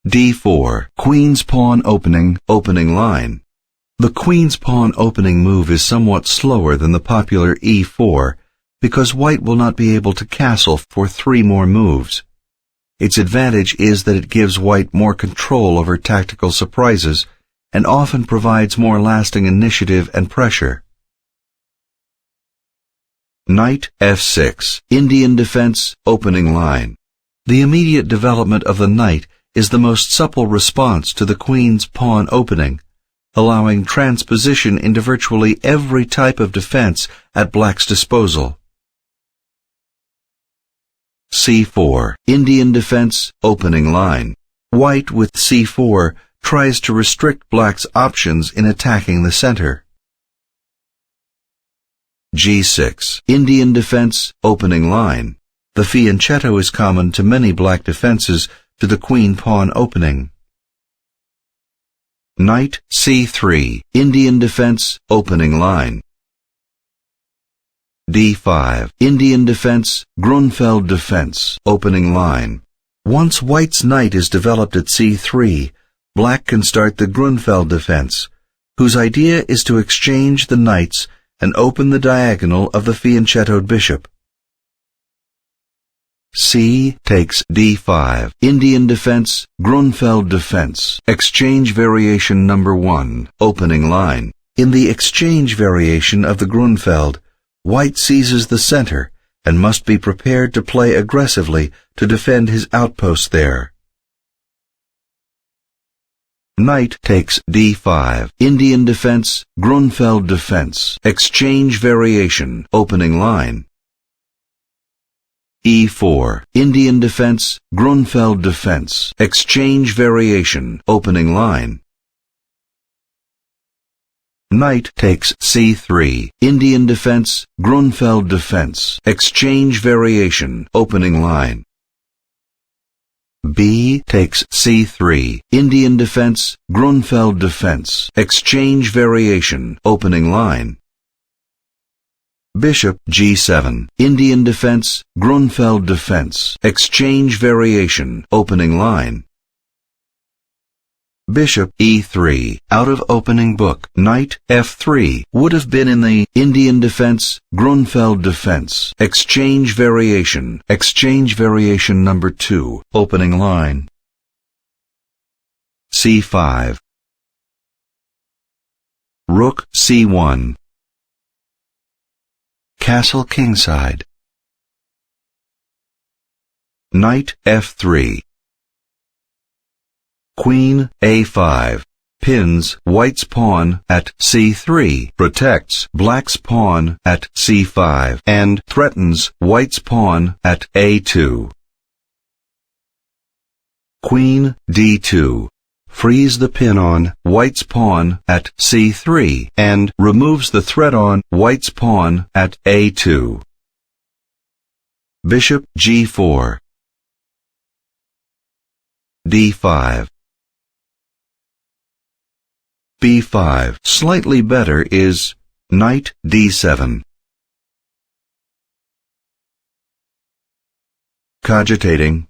d4, queen's pawn opening, opening line. The queen's pawn opening move is somewhat slower than the popular e4 because white will not be able to castle for 3 more moves. Its advantage is that it gives white more control over tactical surprises and often provides more lasting initiative and pressure. Knight f6, Indian defense, opening line. The immediate development of the knight is the most supple response to the queen's pawn opening, allowing transposition into virtually every type of defense at black's disposal. c4, Indian defense, opening line. White with c4 tries to restrict black's options in attacking the center. g6, Indian defense, opening line. The fianchetto is common to many black defenses to the queen-pawn opening. Knight c3, Indian defense, opening line. d5, Indian defense, Grunfeld defense, opening line. Once white's knight is developed at c3, black can start the Grunfeld defense, whose idea is to exchange the knights and open the diagonal of the fianchettoed bishop. c takes d5, Indian defense, Grunfeld defense, exchange variation number 1, opening line. In the exchange variation of the Grunfeld, white seizes the center and must be prepared to play aggressively to defend his outpost there. Knight takes d5, Indian defense, Grunfeld defense, exchange variation, opening line. e4, Indian defense, Grunfeld defense, exchange variation, opening line. Knight takes c3, Indian defense, Grunfeld defense, exchange variation, opening line. b takes c3, Indian defense, Grunfeld defense, exchange variation, opening line. Bishop g7, Indian defense, Grunfeld defense, exchange variation, opening line. Bishop e3, out of opening book. Knight f3 would have been in the Indian defense, Grunfeld defense, exchange variation number 2, opening line. c5. Rook c1. Castle kingside. Knight f3. Queen a5, pins white's pawn at c3, protects black's pawn at c5, and threatens white's pawn at a2. Queen d2, frees the pin on white's pawn at c3 and removes the threat on white's pawn at a2. Bishop g4. d5. b5. Slightly better is Knight d7. Cogitating.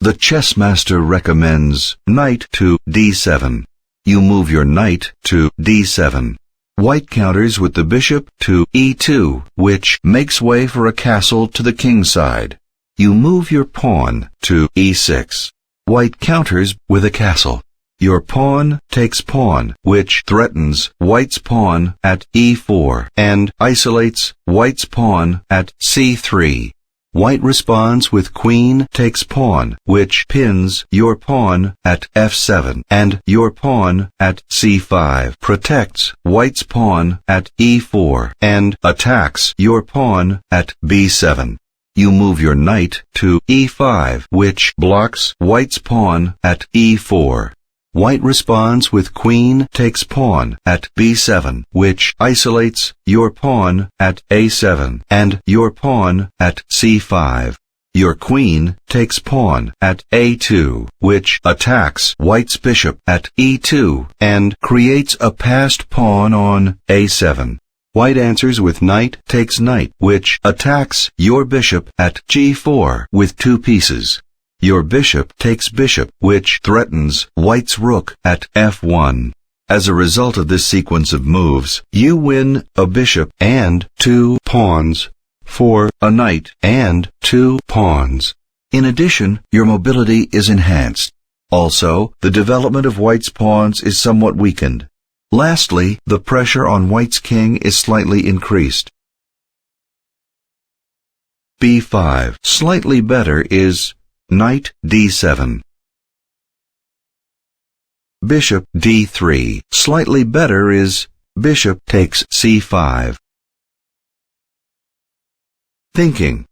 The chess master recommends knight to d7. You move your knight to d7. White counters with the bishop to e2, which makes way for a castle to the king side. You move your pawn to e6. White counters with a castle. Your pawn takes pawn, which threatens white's pawn at e4 and isolates white's pawn at c3. White responds with queen takes pawn, which pins your pawn at f7, and your pawn at c5 protects white's pawn at e4 and attacks your pawn at b7. You move your knight to e5, which blocks white's pawn at e4. White responds with queen takes pawn at b7, which isolates your pawn at a7 and your pawn at c5. Your queen takes pawn at a2, which attacks white's bishop at e2 and creates a passed pawn on a7. White answers with knight takes knight, which attacks your bishop at g4 with 2 pieces. Your bishop takes bishop, which threatens white's rook at f1. As a result of this sequence of moves, you win a bishop and 2 pawns for a knight and 2 pawns. In addition, your mobility is enhanced. Also, the development of white's pawns is somewhat weakened. Lastly, the pressure on white's king is slightly increased. b5. Slightly better is knight d7. Bishop d3. Slightly better is bishop takes c5. Thinking.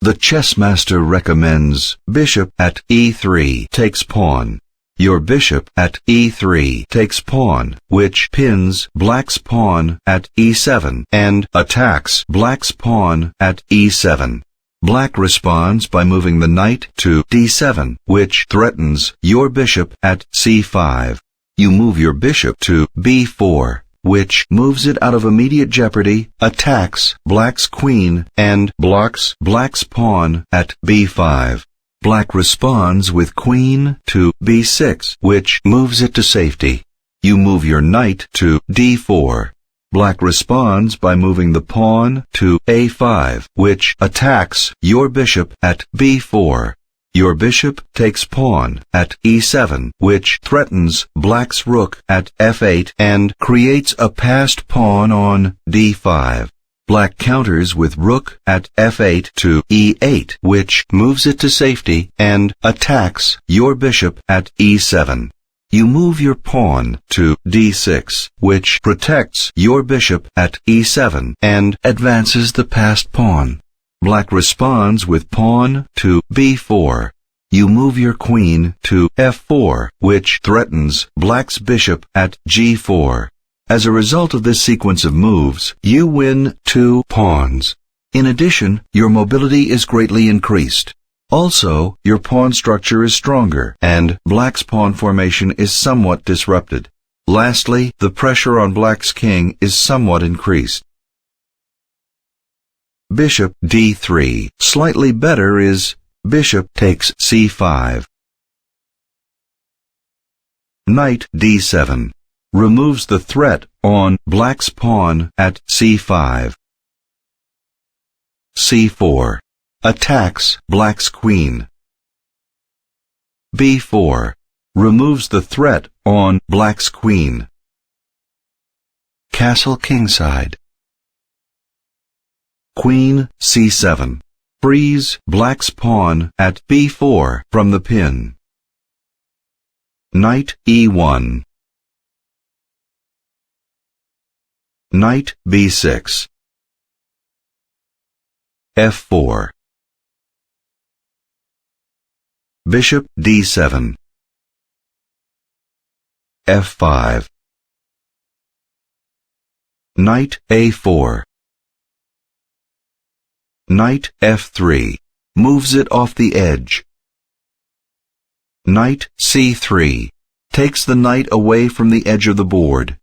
The chess master recommends bishop at e3 takes pawn. Your bishop at e3 takes pawn, which pins black's pawn at e7 and attacks black's pawn at e7. Black responds by moving the knight to d7, which threatens your bishop at c5. You move your bishop to b4, which moves it out of immediate jeopardy, attacks black's queen, and blocks black's pawn at b5. Black responds with queen to b6, which moves it to safety. You move your knight to d4. Black responds by moving the pawn to a5, which attacks your bishop at b4. Your bishop takes pawn at e7, which threatens black's rook at f8 and creates a passed pawn on d5. Black counters with rook at f8 to e8, which moves it to safety and attacks your bishop at e7. You move your pawn to d6, which protects your bishop at e7 and advances the passed pawn. Black responds with pawn to b4. You move your queen to f4, which threatens black's bishop at g4. As a result of this sequence of moves, you win 2 pawns. In addition, your mobility is greatly increased. Also, your pawn structure is stronger, and black's pawn formation is somewhat disrupted. Lastly, the pressure on black's king is somewhat increased. Bishop d3. Slightly better is bishop takes c5. Knight d7. Removes the threat on black's pawn at c5. c4. Attacks black's queen. b4. Removes the threat on black's queen. Castle kingside. Queen c7. Frees black's pawn at b4 from the pin. Knight e1. Knight b6. f4. Bishop d7. f5. Knight a4. Knight f3. Moves it off the edge. Knight c3. Takes the knight away from the edge of the board.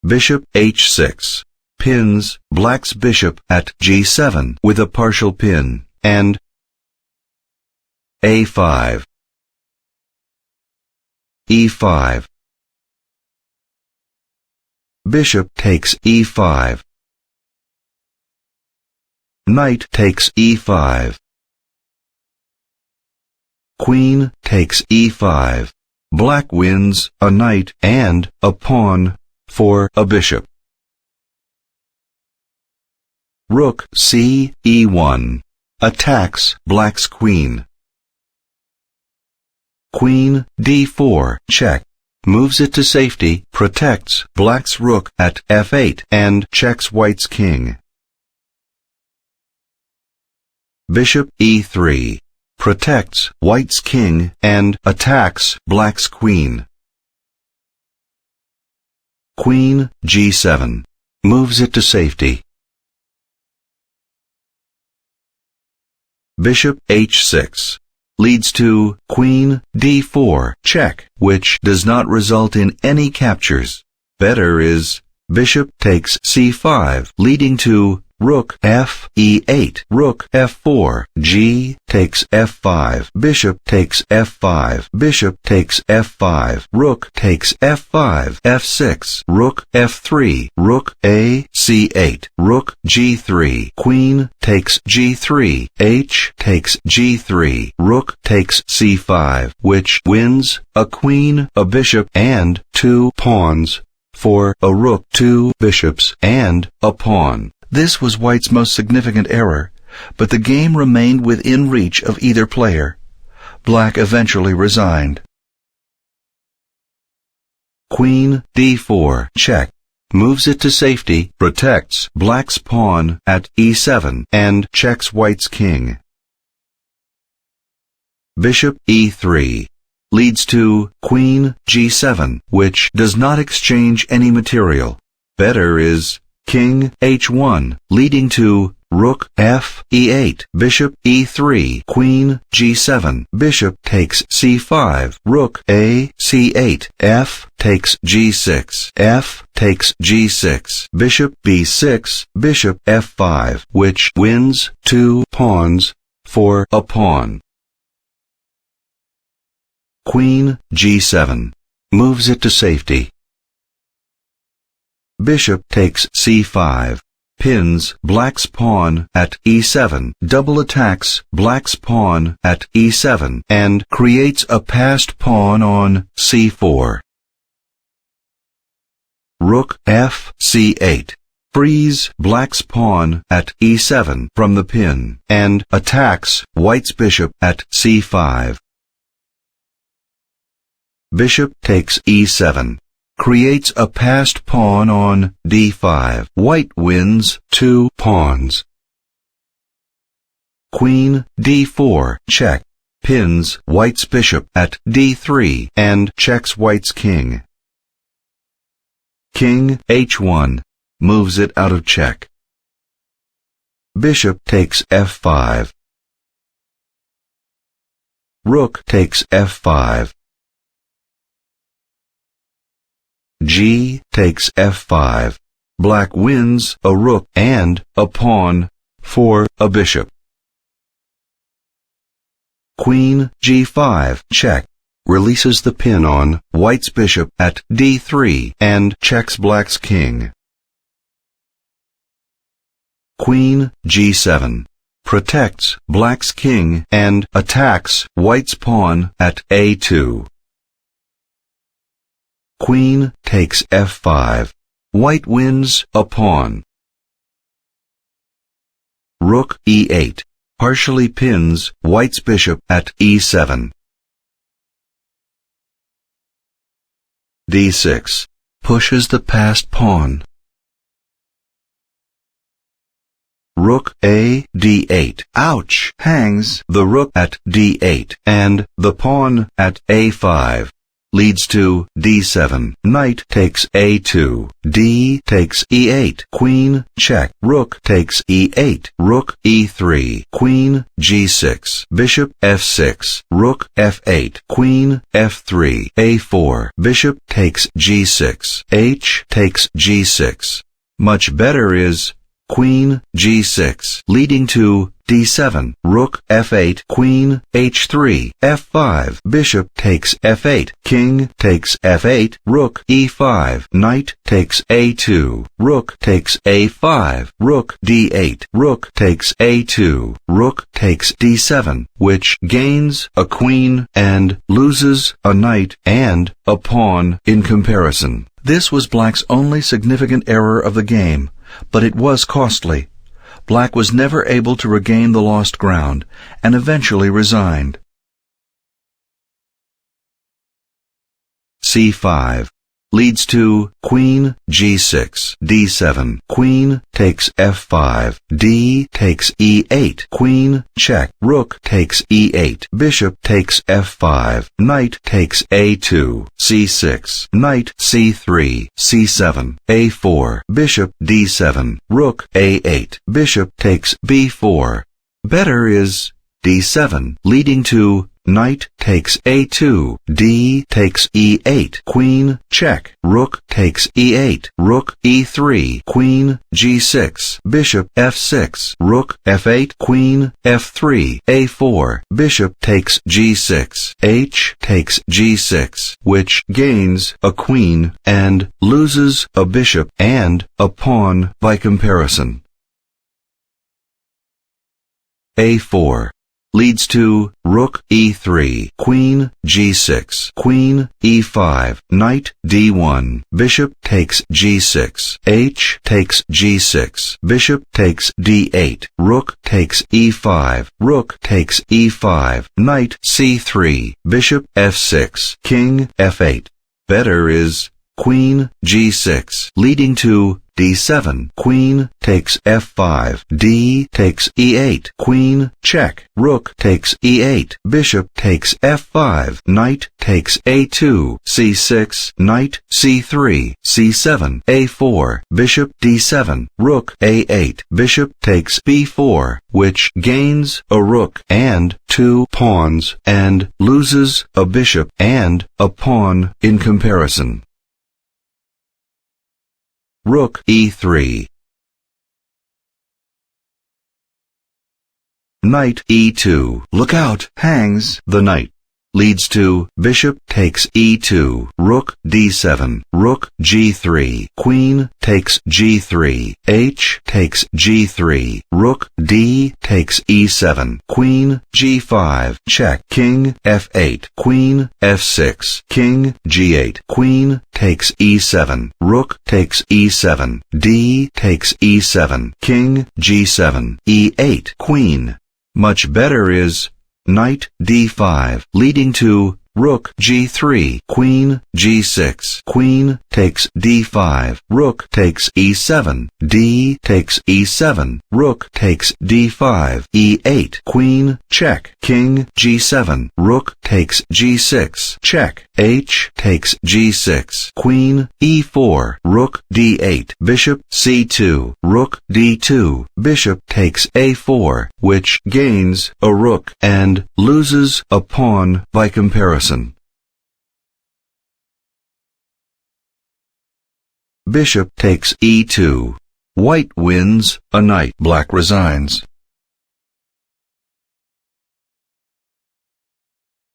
Bishop h6. Pins black's bishop at g7 with a partial pin, and a5. e5. Bishop takes e5. Knight takes e5. Queen takes e5. Black wins a knight and a pawn for a bishop. Rook C E1 attacks black's queen. Queen D4 check moves it to safety, protects black's rook at F8 and checks white's king. Bishop E3 protects white's king and attacks black's queen. Queen G7 moves it to safety. Bishop H6 leads to Queen D4 check, which does not result in any captures. Better is Bishop takes C5, leading to Rook F E8, Rook F4, G takes F5, Bishop takes F5, Bishop takes F5, Rook takes F5, F6, Rook F3, Rook A C8, Rook G3, Queen takes G3, H takes G3, Rook takes C5, which wins a queen, a bishop, and 2 pawns for a rook, 2 bishops, and a pawn. This was white's most significant error, but the game remained within reach of either player. Black eventually resigned. Queen D4 check moves it to safety, protects black's pawn at E7, and checks white's king. Bishop E3 leads to Queen G7, which does not exchange any material. Better is King H1, leading to Rook F E8, Bishop E3, Queen G7, Bishop takes C5, Rook A C8, F takes G6, F takes G6, Bishop B6, Bishop F5, which wins 2 pawns for a pawn. Queen G7 moves it to safety. Bishop takes C5, pins black's pawn at E7, double attacks black's pawn at E7, and creates a passed pawn on C4. Rook F C8 frees black's pawn at E7 from the pin, and attacks white's bishop at C5. Bishop takes E7. Creates a passed pawn on D5. White wins 2 pawns. Queen D4 check pins white's bishop at D3 and checks white's king. King H1 moves it out of check. Bishop takes F5. Rook takes F5. G takes F5. Black wins a rook and a pawn for a bishop. Queen G5 check releases the pin on white's bishop at D3 and checks black's king. Queen G7 protects black's king and attacks white's pawn at A2. Queen takes F5. White wins a pawn. Rook E8 partially pins white's bishop at E7. D6 pushes the passed pawn. Rook A D8 ouch hangs the rook at D8 and the pawn at A5. Leads to D7. Knight takes A2. D takes E8. Queen check. Rook takes E8. Rook E3. Queen G6. Bishop F6. Rook F8. Queen F3. A4. Bishop takes G6. H takes G6. Much better is Queen G6, leading to D7, Rook F8, Queen H3, F5, Bishop takes F8, King takes F8, Rook E5, Knight takes A2, Rook takes A5, Rook D8, Rook takes A2, Rook takes D7, which gains a queen and loses a knight and a pawn in comparison. This was Black's only significant error of the game, but it was costly. Black was never able to regain the lost ground, and eventually resigned. C5 leads to Queen G6, D7, Queen takes F5, D takes E8, Queen check, Rook takes E8, Bishop takes F5, Knight takes A2, C6, Knight C3, C7, A4, Bishop D7, Rook A8, Bishop takes B4. Better is D7, leading to Knight takes A2, D takes E8, Queen check, Rook takes E8, Rook E3, Queen G6, Bishop F6, Rook F8, Queen F3, A4, Bishop takes G6, H takes G6, which gains a queen and loses a bishop and a pawn by comparison. A4 leads to Rook E3, Queen G6, Queen E5, Knight D1, Bishop takes G6, H takes G6, Bishop takes D8, Rook takes E5, Rook takes E5, Knight C3, Bishop F6, King F8. Better is Queen G6, leading to D7, Queen takes F5, D takes E8, Queen check, Rook takes E8, Bishop takes F5, Knight takes A2, C6, Knight C3, C7, A4, Bishop D7, Rook A8, Bishop takes B4, which gains a rook and two pawns and loses a bishop and a pawn in comparison. Rook E3, Knight E2, look out, hangs the knight, leads to Bishop takes E2, Rook D7, Rook G3, Queen takes G3, H takes G3, Rook D takes E7, Queen G5, check, King F8, Queen F6, King G8, Queen takes E7, Rook takes E7, D takes E7, King G7, E8, Queen. Much better is Knight D5, leading to Rook G3, Queen G6, Queen takes D5, Rook takes E7, D takes E7, Rook takes D5, E8, Queen check, King G7, Rook takes G6, check, H takes G6, Queen E4, Rook D8, Bishop C2, Rook D2, Bishop takes A4, which gains a rook and loses a pawn by comparison. Bishop takes E2. White wins a knight. Black resigns.